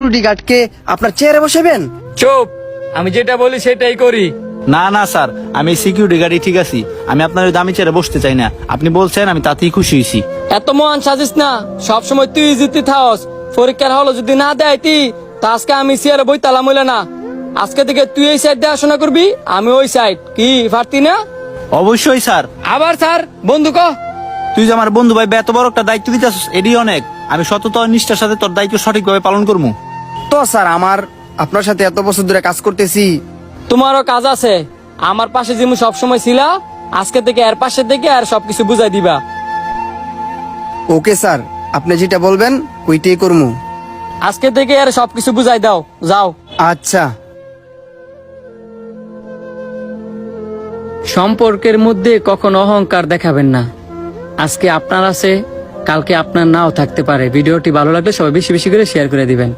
Security গার্ডকে আপনার চেয়ারে বসাবেন? চুপ, আমি যেটা বলি সেটাই করি। না না স্যার, আমি সিকিউরিটি গার্ডই ঠিক আছি। আমি আপনার ওই দামি চেয়ারে বসতে চাই না। আপনি বলছেন, আমি তাতেই খুশি হয়েছি। এত মহান সাজিস না, সবসময় তুই জিততে থাকস। পরীক্ষার হলো যদি না দেয় তা আজকে আমি চেয়ারে বইতালাম হইলে না। আজকে থেকে তুই এই সাইড দেখাশোনা করবি, আমি ওই সাইড। কি পারতি না? অবশ্যই স্যার। আবার স্যার বন্ধু ক। তুই যে আমার বন্ধু ভাই, এত বড় একটা দায়িত্ব দিতেছিস, এটাই অনেক। আমি সততা ও নিষ্ঠার সাথে তোর দায়িত্ব সঠিকভাবে পালন করবো। তো স্যার, আপনার সাথে এত বছর ধরে কাজ করতেছি। তোমারও কাজ আছে। আমার পাশে যেমন সবসময় ছিলা, আজকে থেকে এর পাশে থেকে আর সবকিছু বুঝাই দিবা। ওকে স্যার, আপনি যেটা বলবেন ওইটাই করবো। আজকে থেকে আর সবকিছু বুঝাই দাও, যাও। আচ্ছা। সম্পর্কের মধ্যে কখনো অহংকার দেখাবেন না। আজকে আপনার আছে, কালকে আপনার নাও থাকতে পারে। ভিডিওটি ভালো লাগলে সবাই বেশি বেশি করে শেয়ার করে দিবেন।